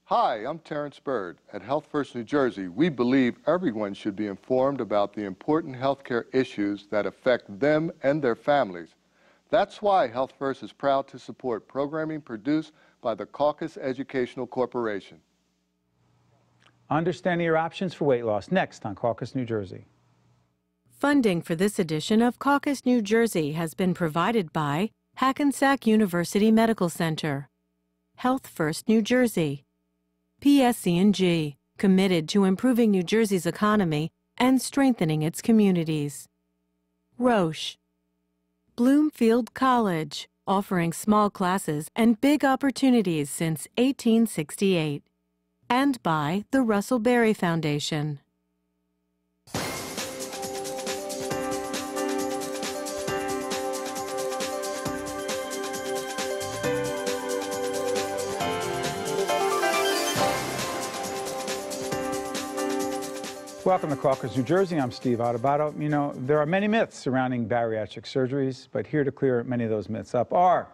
Hi, I'm Terrence Bird. At Health First New Jersey, we believe everyone should be informed about the important healthcare issues that affect them and their families. That's why Health First is proud to support programming produced by the Caucus Educational Corporation. Understanding your options for weight loss, next on Caucus New Jersey. Funding for this edition of Caucus New Jersey has been provided by Hackensack University Medical Center, Health First New Jersey, PSC&G, committed to improving New Jersey's economy and strengthening its communities. Roche, Bloomfield College, offering small classes and big opportunities since 1868. And by the Russell Berry Foundation. Welcome to Caucus, New Jersey. I'm Steve Adubato. You know, there are many myths surrounding bariatric surgeries, but here to clear many of those myths up are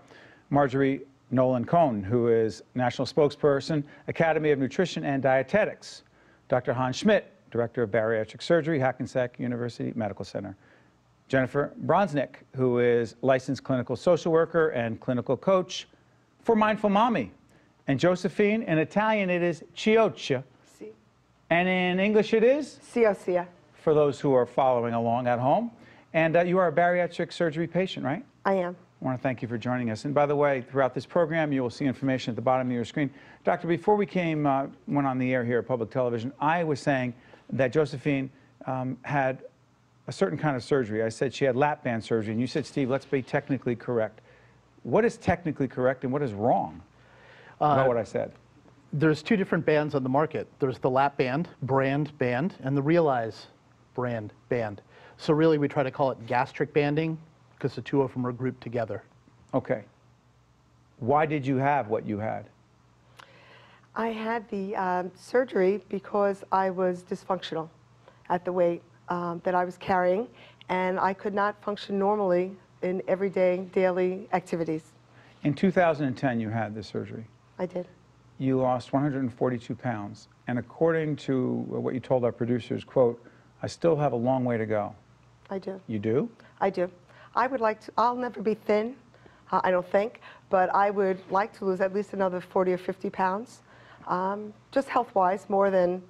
Marjorie Nolan Cohn, who is National Spokesperson, Academy of Nutrition and Dietetics, Dr. Hans Schmidt, Director of Bariatric Surgery, Hackensack University Medical Center, Jennifer Bronsnick, who is Licensed Clinical Social Worker and Clinical Coach for Mindful Mommy, and Josephine, in Italian it is Cioccia, and in English it is? Cioccia. For those who are following along at home. And you are a bariatric surgery patient, right? I am. I want to thank you for joining us. And by the way, throughout this program, you will see information at the bottom of your screen. Doctor, before we went on the air here at Public Television, I was saying that Josephine had a certain kind of surgery. I said she had lap band surgery, and you said, Steve, let's be technically correct. What is technically correct and what is wrong about what I said? There's two different bands on the market. There's the lap band, brand band, and the Realize brand band. So really we try to call it gastric banding because the two of them are grouped together. Okay. Why did you have what you had? I had the surgery because I was dysfunctional at the weight that I was carrying, and I could not function normally in everyday, daily activities. In 2010, you had this surgery. I did. You lost 142 pounds, and according to what you told our producers, quote, I still have a long way to go. I do. You do? I do. I would like to, I'll never be thin, I don't think, but I would like to lose at least another 40 or 50 pounds, just health-wise, more than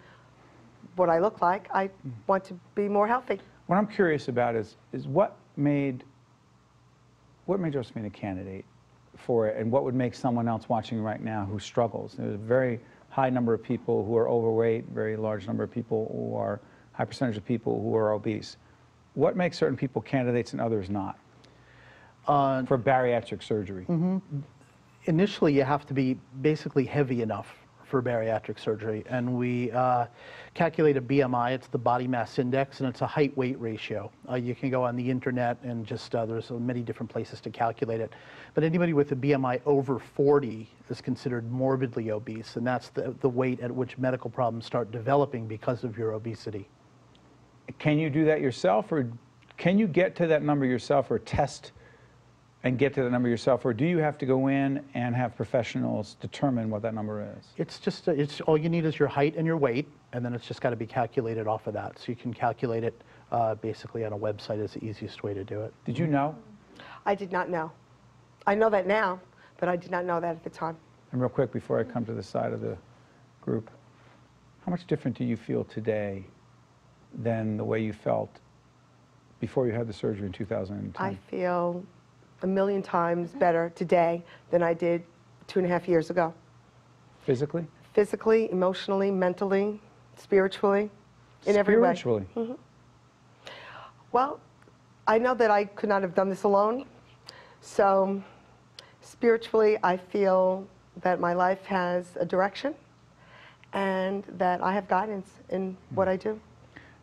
what I look like. I want to be more healthy. What I'm curious about is what made Josephine a candidate for it, and what would make someone else watching right now who struggles? There's a very high number of people who are overweight, very large number of people who are, high percentage of people who are obese. What makes certain people candidates and others not for bariatric surgery? Initially, you have to be basically heavy enough for bariatric surgery, and we calculate a BMI. It's the body mass index, and it's a height-weight ratio. You can go on the internet and just there's many different places to calculate it. But anybody with a BMI over 40 is considered morbidly obese, and that's the weight at which medical problems start developing because of your obesity. Can you do that yourself, or can you get to that number yourself, or test and get to the number yourself, or do you have to go in and have professionals determine what that number is? It's just, it's all you need is your height and your weight, and then it's just got to be calculated off of that. So you can calculate it basically on a website is the easiest way to do it. Did you know? I did not know. I know that now, but I did not know that at the time. And real quick, before I come to the side of the group, how much different do you feel today than the way you felt before you had the surgery in 2010? I feel a million times better today than I did 2.5 years ago. Physically? Physically, emotionally, mentally, spiritually, in every way. Spiritually? Well, I know that I could not have done this alone. So spiritually, I feel that my life has a direction and that I have guidance in what I do.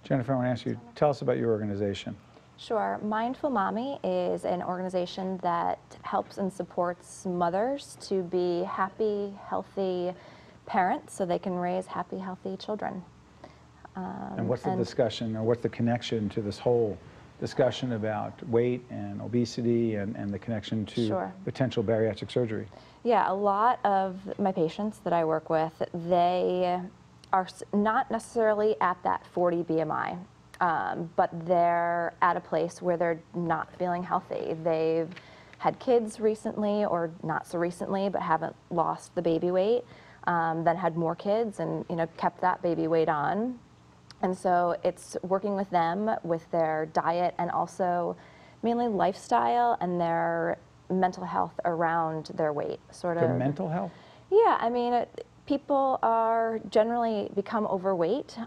Jennifer, I want to ask you, tell us about your organization. Sure. Mindful Mommy is an organization that helps and supports mothers to be happy, healthy parents so they can raise happy, healthy children. And what's the discussion, or what's the connection to this whole discussion about weight and obesity and the connection to Sure. potential bariatric surgery. Yeah, a lot of my patients that I work with, they are not necessarily at that 40 BMI, but they're at a place where they're not feeling healthy. They've had kids recently, or not so recently, but haven't lost the baby weight, then had more kids and kept that baby weight on. And so it's working with them with their diet and also mainly lifestyle and their mental health around their weight, sort of. Their mental health? Yeah, I mean, people are generally become overweight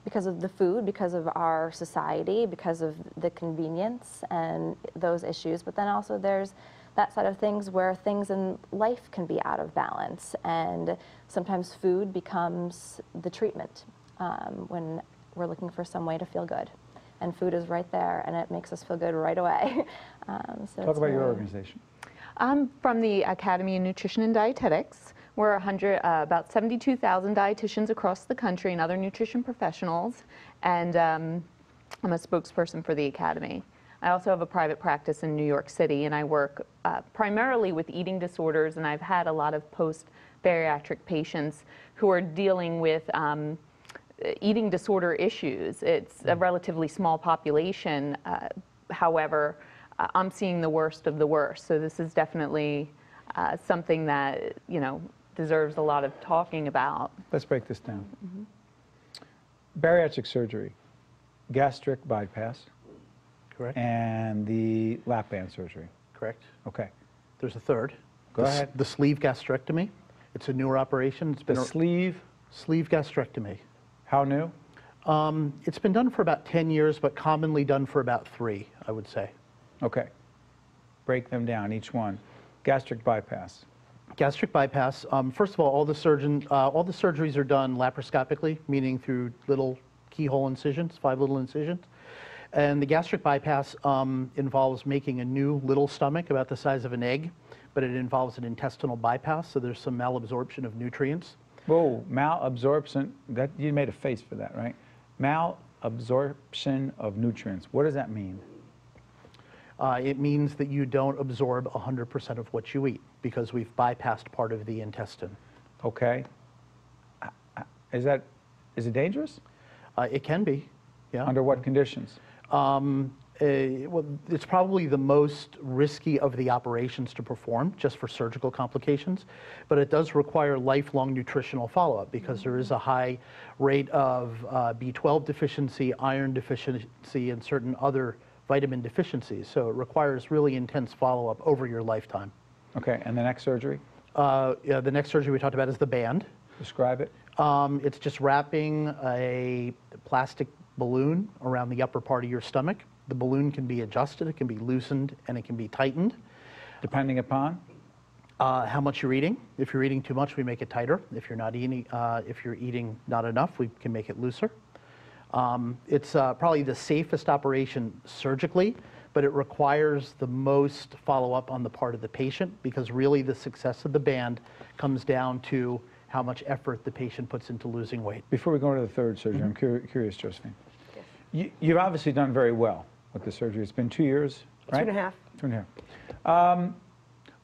because of the food, because of our society, because of the convenience and those issues. But then also there's that side of things where things in life can be out of balance, and sometimes food becomes the treatment when we're looking for some way to feel good. And food is right there, and it makes us feel good right away. Talk about your organization. I'm from the Academy of Nutrition and Dietetics. We're about 72,000 dietitians across the country and other nutrition professionals, and I'm a spokesperson for the Academy. I also have a private practice in New York City, and I work primarily with eating disorders, and I've had a lot of post-bariatric patients who are dealing with eating disorder issues. It's a relatively small population, however, I'm seeing the worst of the worst, so this is definitely something that, deserves a lot of talking about. Let's break this down. Bariatric surgery, gastric bypass, Correct. and the lap band surgery. Correct. Okay. There's a third. Go ahead. The sleeve gastrectomy. It's a newer operation. It's been The sleeve, sleeve gastrectomy. how new? It's been done for about 10 years, but commonly done for about 3, I would say. Okay. Break them down, each one. Gastric bypass. Gastric bypass. First of all the surgeries are done laparoscopically, meaning through little keyhole incisions, 5 little incisions. And the gastric bypass involves making a new little stomach about the size of an egg, but it involves an intestinal bypass, so there's some malabsorption of nutrients. Whoa, malabsorption, that, you made a face for that, right? Malabsorption of nutrients. What does that mean? It means that you don't absorb 100% of what you eat because we've bypassed part of the intestine. Okay. Is it dangerous? It can be, yeah. Under what conditions? Well, it's probably the most risky of the operations to perform, just for surgical complications, but it does require lifelong nutritional follow-up because there is a high rate of B12 deficiency, iron deficiency, and certain other vitamin deficiencies. So it requires really intense follow-up over your lifetime. Okay, and the next surgery? Yeah, the next surgery we talked about is the band. Describe it. It's just wrapping a plastic balloon around the upper part of your stomach. The balloon can be adjusted, it can be loosened, and it can be tightened. Depending upon? How much you're eating. If you're eating too much, we make it tighter. If you're not eating, if you're eating not enough, we can make it looser. It's probably the safest operation surgically, but it requires the most follow-up on the part of the patient because really the success of the band comes down to how much effort the patient puts into losing weight. Before we go into the third surgery, I'm curious, Josephine. Yes. You've obviously done very well with the surgery. It's been 2 years, right? 2.5. 2.5.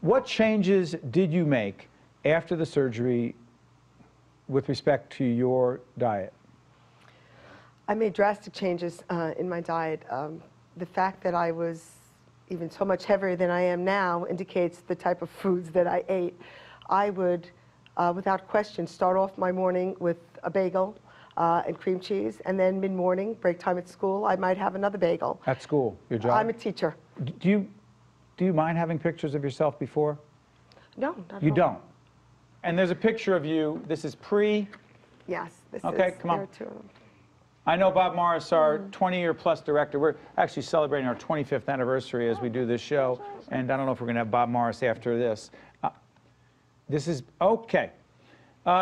What changes did you make after the surgery with respect to your diet? I made drastic changes in my diet. The fact that I was even so much heavier than I am now indicates the type of foods that I ate. I would, without question, start off my morning with a bagel and cream cheese, and then mid-morning, break time at school, I might have another bagel. At school, your job? I'm a teacher. Do you mind having pictures of yourself before? No, not at You all. don't? And there's a picture of you. This is pre. Yes, this Okay, is, come on. there are 2 of them. I know Bob Morris, our 20-year-plus director. We're actually celebrating our 25th anniversary as we do this show, and I don't know if we're going to have Bob Morris after this. This is, okay.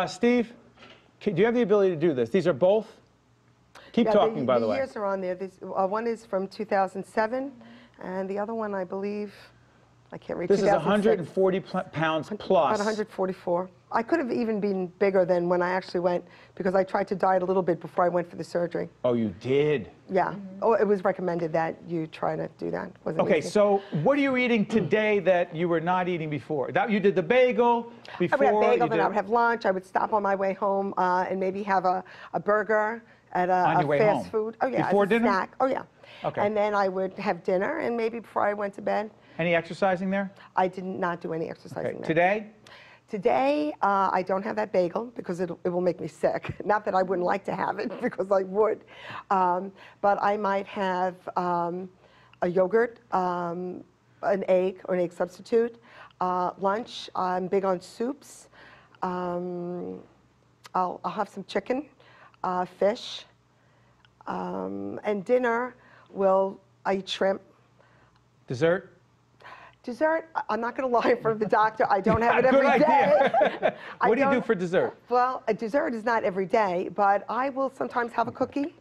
Steve, do you have the ability to do this? These are both? Keep talking, by the way. The years are on there. One is from 2007, and the other one, I believe, I can't read. This is 2006. 140 pounds plus. About 144. I could have even been bigger than when I actually went, because I tried to diet a little bit before I went for the surgery. Oh, you did? Yeah. Oh, it was recommended that you try to do that. Wasn't Okay, easy. so what are you eating today that you were not eating before? That you did the bagel before? I would have bagel, you then did- I would have lunch. I would stop on my way home and maybe have a burger at On a your way fast home? food. Oh yeah, Before as a dinner? snack. Oh yeah. Okay. And then I would have dinner, and maybe before I went to bed. Any exercising there? I did not do any Okay. exercising there. Today? Today, I don't have that bagel because it will make me sick. Not that I wouldn't like to have it, because I would. But I might have a yogurt, an egg or an egg substitute. Lunch, I'm big on soups. I'll have some chicken, fish. And dinner, I eat shrimp. Dessert? Dessert, I'm not going to lie in front of the doctor. I don't have it Good every day. idea. What do you do for dessert? Well, a dessert is not every day, but I will sometimes have a cookie.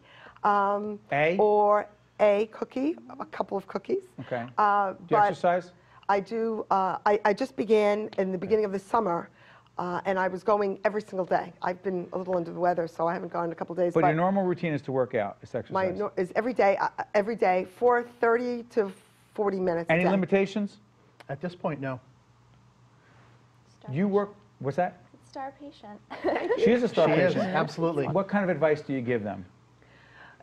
Or a cookie, a couple of cookies. Okay. Do you but exercise? I do. I just began in the beginning of the summer, and I was going every single day. I've been a little under the weather, so I haven't gone in a couple of days. But your normal routine is to work out, is exercise. Is every day, for 30 to 40 minutes a Any day. limitations? At this point, no. You work, what's that? Star patient. She is a star She is, patient. absolutely. What kind of advice do you give them?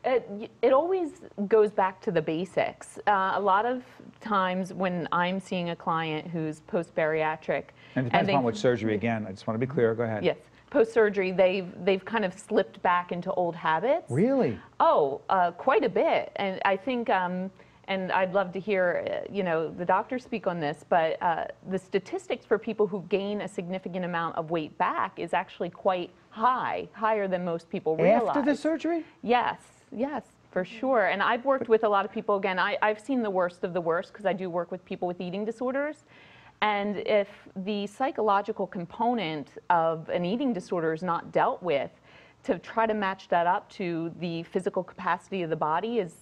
It always goes back to the basics. A lot of times when I'm seeing a client who's post-bariatric, And it depends upon what surgery, again. I just want to be clear. Go ahead. Yes, post-surgery, they've kind of slipped back into old habits. Really? Oh, quite a bit. And I think, and I'd love to hear, the doctors speak on this, but the statistics for people who gain a significant amount of weight back is actually quite high, higher than most people realize. After the surgery? Yes, yes, for sure. And I've worked with a lot of people, again, I've seen the worst of the worst because I do work with people with eating disorders. And if the psychological component of an eating disorder is not dealt with, to try to match that up to the physical capacity of the body is,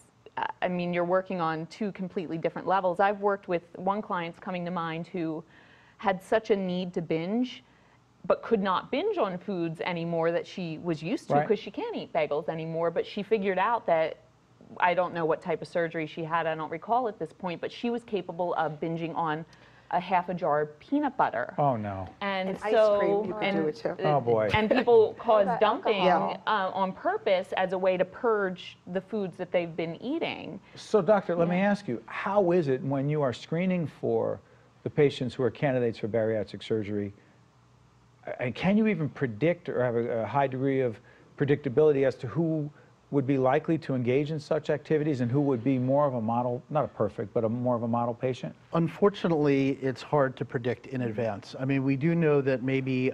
I mean, you're working on two completely different levels. I've worked with one client coming to mind who had such a need to binge, but could not binge on foods anymore that she was used to, because she can't eat bagels anymore. But she figured out that, I don't know what type of surgery she had, I don't recall at this point, but she was capable of binging on a half a jar of peanut butter. Oh, no. And so, ice cream, you could do it too. Oh, boy. And people cause dumping Yeah. on purpose as a way to purge the foods that they've been eating. So, doctor, let me ask you, how is it when you are screening for the patients who are candidates for bariatric surgery, and can you even predict or have a high degree of predictability as to who would be likely to engage in such activities and who would be more of a model, not a perfect, but more of a model patient? Unfortunately, it's hard to predict in advance. I mean, we do know that maybe,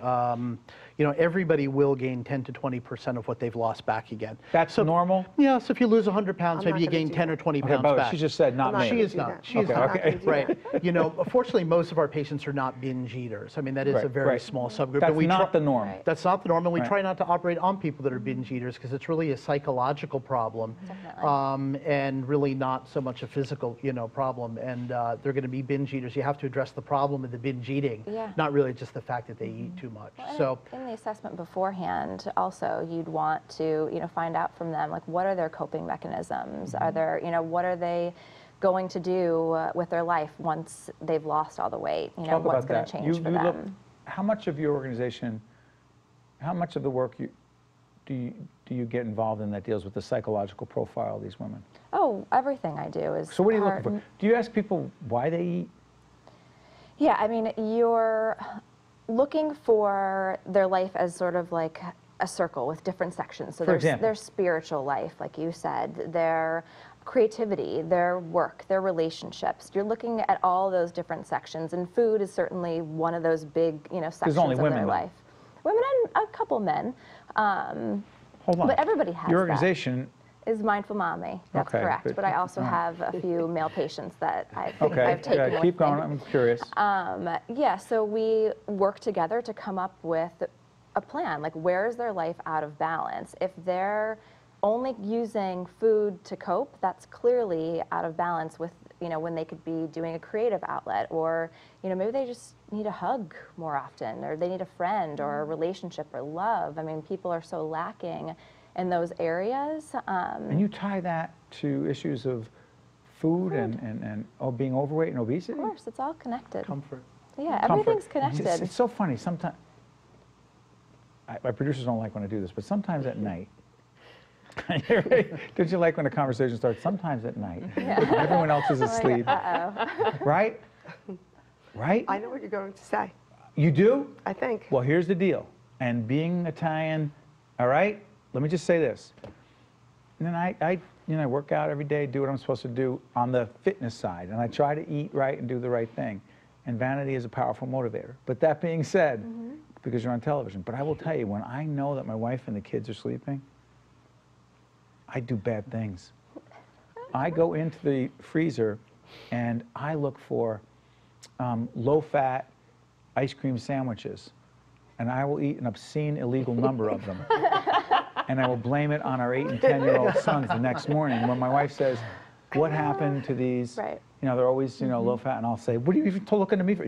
everybody will gain 10 to 20% of what they've lost back again. That's normal? Yeah, so if you lose 100 pounds, I'm maybe you not gonna gain do 10 or that. 20 Okay, pounds but back. she just said not I'm not me. gonna She is do not. that. She is Okay, not. okay. Right. Fortunately, most of our patients are not binge eaters. I mean, that is a very right. small subgroup. That's and we not the norm. That's not the norm, and we Right. try not to operate on people that are binge eaters because it's really a psychological problem, and really not so much a physical, problem. And they're going to be binge eaters. You have to address the problem of the binge eating, not really just the fact that they eat too much. Well, So. in the assessment beforehand, also you'd want to, find out from them, like, what are their coping mechanisms? Are there, what are they going to do with their life once they've lost all the weight? Talk What's about going that. to change for them? How much of your organization, how much of the work do you get involved in that deals with the psychological profile of these women? Oh, everything I do is. So what are you looking for? Do you ask people why they eat? Yeah, I mean, you're looking for their life as sort of like a circle with different sections. So For there's example? their spiritual life, like you said, their creativity, their work, their relationships. You're looking at all those different sections, and food is certainly one of those big, sections only of women, their though. life. Women and a couple men. Hold on. But everybody has Your that. organization, Is Mindful Mommy. That's Okay, correct. but- But I also have a few male patients that I've taken okay, with keep going, me. I'm curious. Yeah, so we work together to come up with a plan, like where is their life out of balance? If they're only using food to cope, that's clearly out of balance with when they could be doing a creative outlet, or, maybe they just need a hug more often, or they need a friend or a relationship or love. I mean, people are so lacking in those areas. And you tie that to issues of food. and being overweight and obesity? Of course, it's all connected. Comfort. Yeah, Comfort. everything's connected. It's so funny. Sometimes, my producers don't like when I do this, but sometimes at night, don't you like when a conversation starts? Sometimes at night, everyone else is asleep. Right? Right? I know what you're going to say. You do? I think. Well, here's the deal. And being Italian, all right, let me just say this. And then I work out every day, do what I'm supposed to do on the fitness side, and I try to eat right and do the right thing. And vanity is a powerful motivator. But that being said, because you're on television, but I will tell you, when I know that my wife and the kids are sleeping, I do bad things. I go into the freezer and I look for low-fat ice cream sandwiches, and I will eat an obscene, illegal number of them. And I will blame it on our 8 and 10-year-old sons the next morning when my wife says, what happened to these? Right. They're always, low-fat, and I'll say, what are you even looking at me for?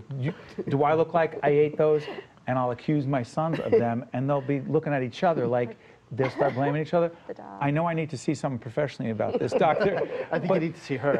Do I look like I ate those? And I'll accuse my sons of them, and they'll be looking at each other like they'll start blaming each other. I know I need to see someone professionally about this, doctor. I think you need to see her.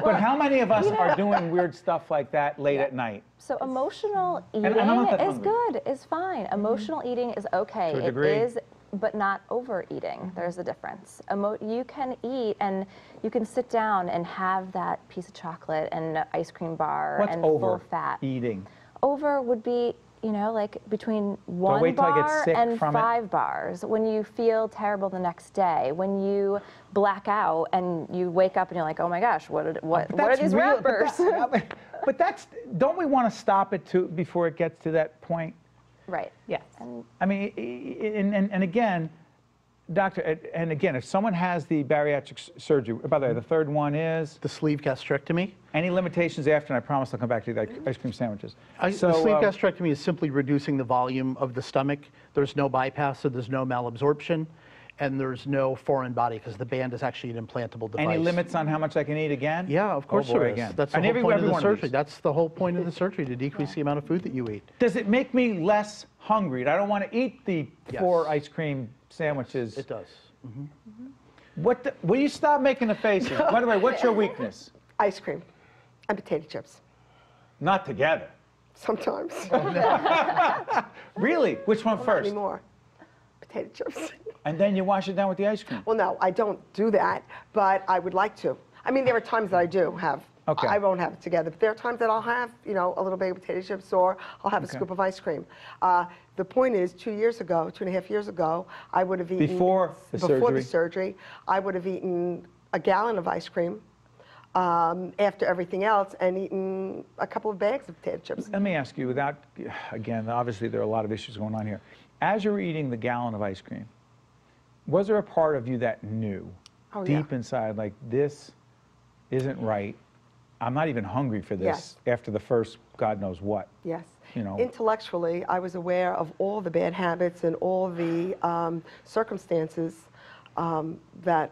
But how many of us are doing weird stuff like that late at night? So emotional eating I'm not that is hungry. good, is fine. Emotional eating is okay. To a It degree. is, but not overeating. There's a difference. You can eat and you can sit down and have that piece of chocolate and an ice cream bar What's and over full fat. eating? Over would be, like between one wait till I get bar sick and from it? 5 bars. When you feel terrible the next day, when you black out and you wake up and you're like, oh my gosh, what are these wrappers? But don't we want to stop it before it gets to that point? Right. Yes. I mean, and again, doctor, and again, if someone has the bariatric surgery, by the way, the third one is? The sleeve gastrectomy. Any limitations after, and I promise I'll come back to the ice cream sandwiches. The sleeve gastrectomy is simply reducing the volume of the stomach. There's no bypass, so there's no malabsorption, and there's no foreign body because the band is actually an implantable device. Any limits on how much I can eat again? Yeah, of course there is. Again. That's the whole point of the surgery. That's the whole point of the surgery, to decrease the amount of food that you eat. Does it make me less hungry? I don't want to eat the 4 ice cream sandwiches. It does. Will you stop making the faces? By the way, what's your weakness? Ice cream and potato chips. Not together. Sometimes. Really? Which one Not first? anymore. Potato chips. And then you wash it down with the ice cream. Well, no, I don't do that, but I would like to. I mean, there are times that I do have. Okay. I won't have it together, but there are times that I'll have, a little bag of potato chips, or I'll have a scoop of ice cream. The point is, 2.5 years ago, I would have eaten Before the surgery, I would have eaten a gallon of ice cream after everything else, and eaten a couple of bags of potato chips. Let me ask you, again, obviously there are a lot of issues going on here. As you were eating the gallon of ice cream, was there a part of you that knew deep inside, like, this isn't right? I'm not even hungry for this after the first God knows what. Yes. Intellectually, I was aware of all the bad habits and all the circumstances that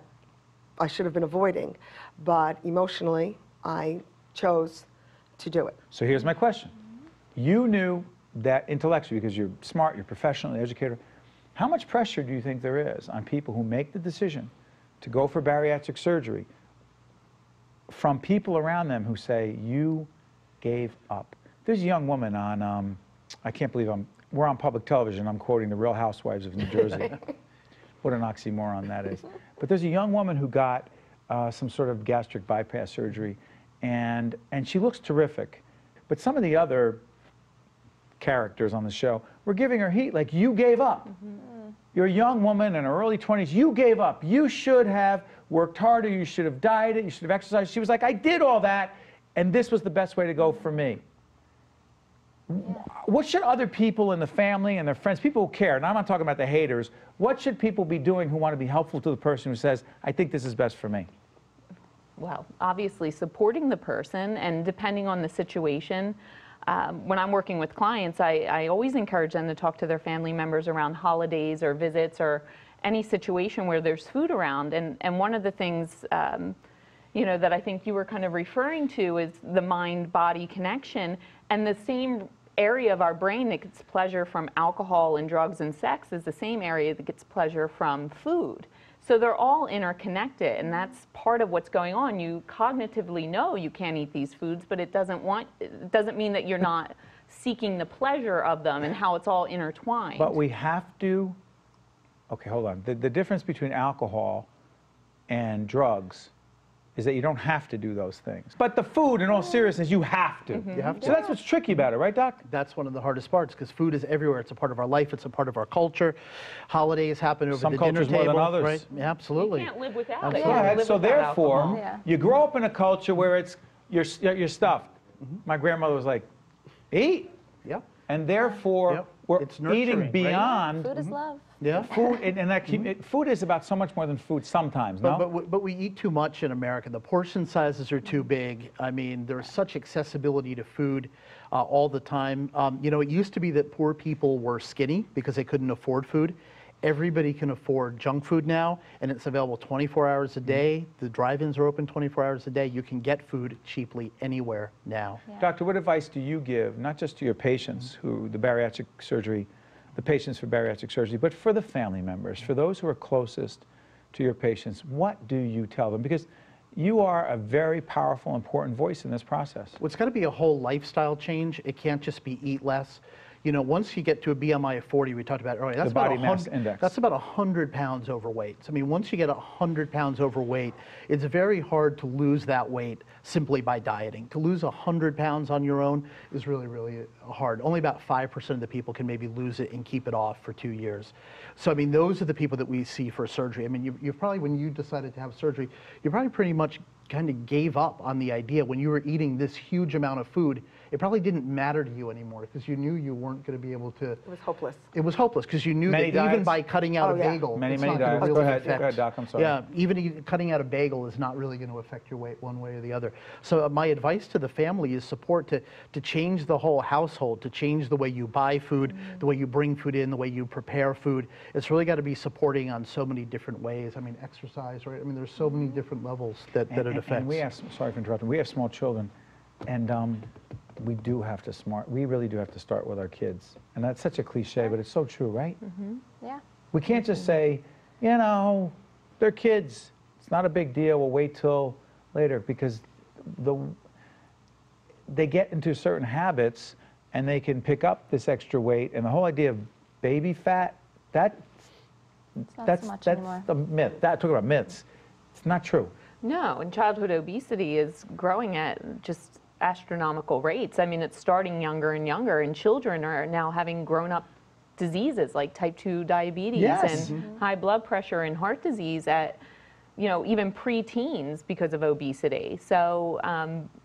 I should have been avoiding. But emotionally, I chose to do it. So here's my question. You knew that intellectually, because you're smart, you're professional, educator, how much pressure do you think there is on people who make the decision to go for bariatric surgery from people around them who say, you gave up? There's a young woman on, I can't believe we're on public television, I'm quoting the Real Housewives of New Jersey. What an oxymoron that is. But there's a young woman who got some sort of gastric bypass surgery, and she looks terrific. But some of the other characters on the show were giving her heat, like, you gave up. You're a young woman in her early 20s, you gave up. You should have worked harder, you should have dieted, you should have exercised. She was like, I did all that, and this was the best way to go for me. What should other people in the family and their friends, people who care, and I'm not talking about the haters, what should people be doing who want to be helpful to the person who says, I think this is best for me? Well, obviously supporting the person, and depending on the situation, when I'm working with clients, I always encourage them to talk to their family members around holidays or visits or any situation where there's food around. And one of the things, you know, that I think you were kind of referring to is the mind-body connection, and the same area of our brain that gets pleasure from alcohol and drugs and sex is the same area that gets pleasure from food. So they're all interconnected, and that's part of what's going on. You cognitively know you can't eat these foods, but it doesn't mean that you're not seeking the pleasure of them and how it's all intertwined. But we have to, okay, hold on. The difference between alcohol and drugs is that you don't have to do those things. But the food, in all seriousness, you have to. You have to. So that's what's tricky about it, right, Doc? That's one of the hardest parts, because food is everywhere. It's a part of our life. It's a part of our culture. Holidays happen over Some the dinner cultures more table. than others. Right? Yeah, absolutely. You can't live without it. Absolutely. You can't Right. live So without therefore, alcohol. Yeah. you grow up in a culture where it's you're stuffed. My grandmother was like, eat, Yeah. and therefore Yep. we're It's nurturing, eating right? beyond Food is love. Yeah. food, and that food is about so much more than food sometimes. No, But we eat too much in America. The portion sizes are too big. I mean, there's such accessibility to food all the time. You know, it used to be that poor people were skinny because they couldn't afford food. Everybody can afford junk food now, and it's available 24 hours a day. The drive-ins are open 24 hours a day. You can get food cheaply anywhere now. Doctor, what advice do you give, not just to your patients who the patients for bariatric surgery, but for the family members, for those who are closest to your patients? What do you tell them? Because you are a very powerful, important voice in this process. Well, it's got to be a whole lifestyle change. It can't just be eat less. You know, once you get to a BMI of 40, we talked about earlier, that's The body about mass index. That's about 100 pounds overweight. So, I mean, once you get 100 pounds overweight, it's very hard to lose that weight simply by dieting. To lose 100 pounds on your own is really, really hard. Only about 5% of the people can maybe lose it and keep it off for 2 years. So, I mean, those are the people that we see for surgery. I mean, you probably, when you decided to have surgery, you probably pretty much kind of gave up on the idea when you were eating this huge amount of food. It probably didn't matter to you anymore because you knew you weren't going to be able to. It was hopeless. It was hopeless because you knew Many that even diets? by cutting out Oh, a yeah. bagel, Many, it's many not gonna diets. really Go ahead, affect. Doc, I'm sorry. Yeah, even cutting out a bagel is not really going to affect your weight one way or the other. So my advice to the family is support to change the whole household, to change the way you buy food, the way you bring food in, the way you prepare food. It's really got to be supporting on so many different ways. I mean, exercise, right? I mean, there's so many different levels that it affects. And we have, sorry for interrupting, we have small children, and we really do have to start with our kids. And that's such a cliche, but it's so true, right? Yeah. We can't just say, you know, they're kids. It's not a big deal. We'll wait till later, because they get into certain habits and they can pick up this extra weight. And the whole idea of baby fat, that's not so much anymore. the myth. Talking about myths. It's not true. No, and childhood obesity is growing at just astronomical rates. I mean, it's starting younger and younger, and children are now having grown-up diseases like type 2 diabetes Yes. and high blood pressure and heart disease at, you know, even pre-teens because of obesity. So,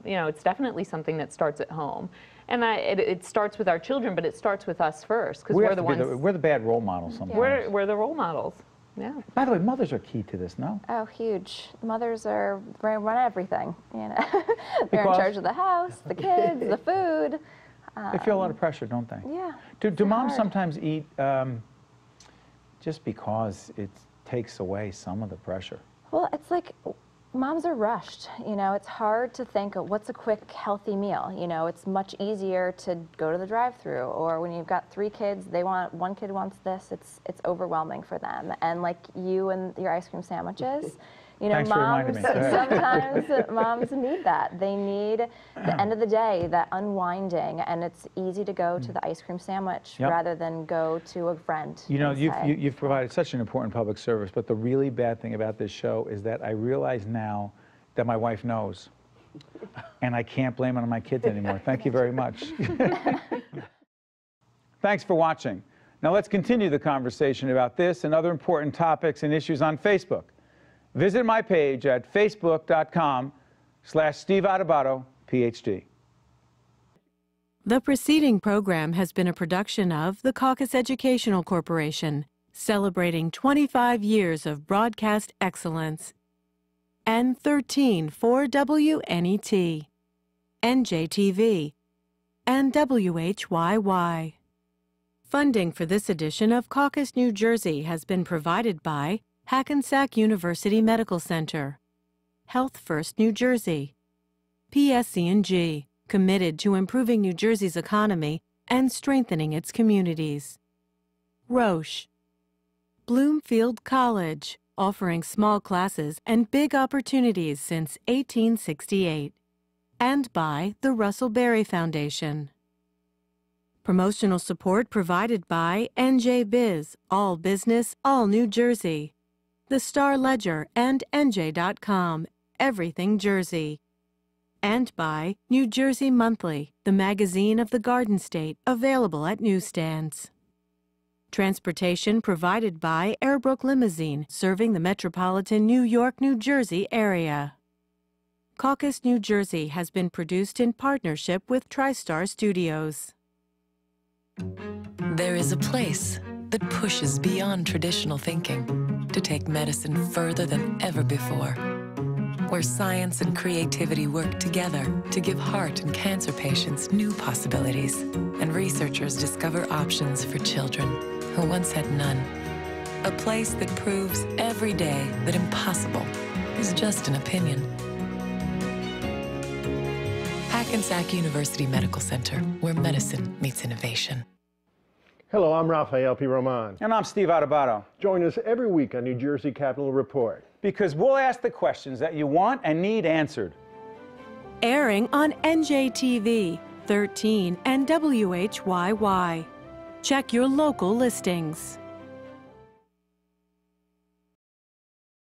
you know, it's definitely something that starts at home. And it starts with our children, but it starts with us first, because we're the ones. We're the bad role models sometimes. We're the role models. Yeah. By the way, mothers are key to this, no? Oh, huge. Mothers run everything, you know. They're Because- in charge of the house, the kids, the food. They feel a lot of pressure, don't they? Yeah. Do moms hard. sometimes eat just because it takes away some of the pressure? Well, it's like moms are rushed. You know, it's hard to think of what's a quick, healthy meal. You know, it's much easier to go to the drive-through, or when you've got 3 kids, one kid wants this. It's overwhelming for them. And like you and your ice cream sandwiches, you know, Thanks for reminding me. sometimes moms need that. They need, at the end of the day, that unwinding, and it's easy to go to the ice cream sandwich Yep. rather than go to a friend. You know, and say, you've provided such an important public service, but the really bad thing about this show is that I realize now that my wife knows, and I can't blame it on my kids anymore. Thank you very much. Thanks for watching. Now let's continue the conversation about this and other important topics and issues on Facebook. Visit my page at facebook.com/Steve Adubato, PhD. The preceding program has been a production of the Caucus Educational Corporation, celebrating 25 years of broadcast excellence. N13 for WNET, NJTV, and WHYY. Funding for this edition of Caucus, New Jersey has been provided by Hackensack University Medical Center, Health First New Jersey. PSC&G, committed to improving New Jersey's economy and strengthening its communities. Roche. Bloomfield College, offering small classes and big opportunities since 1868. And by the Russell Berry Foundation. Promotional support provided by NJ Biz, all business, all New Jersey. The Star Ledger and NJ.com, everything Jersey. And by New Jersey Monthly, the magazine of the Garden State, available at newsstands. Transportation provided by Airbrook Limousine, serving the metropolitan New York, New Jersey area. Caucus, New Jersey has been produced in partnership with TriStar Studios. There is a place that pushes beyond traditional thinking to take medicine further than ever before, where science and creativity work together to give heart and cancer patients new possibilities, and researchers discover options for children who once had none. A place that proves every day that impossible is just an opinion. Hackensack University Medical Center, where medicine meets innovation. Hello, I'm Rafael P. Roman. And I'm Steve Adubato. Join us every week on New Jersey Capitol Report. Because we'll ask the questions that you want and need answered. Airing on NJTV, 13, and WHYY. Check your local listings.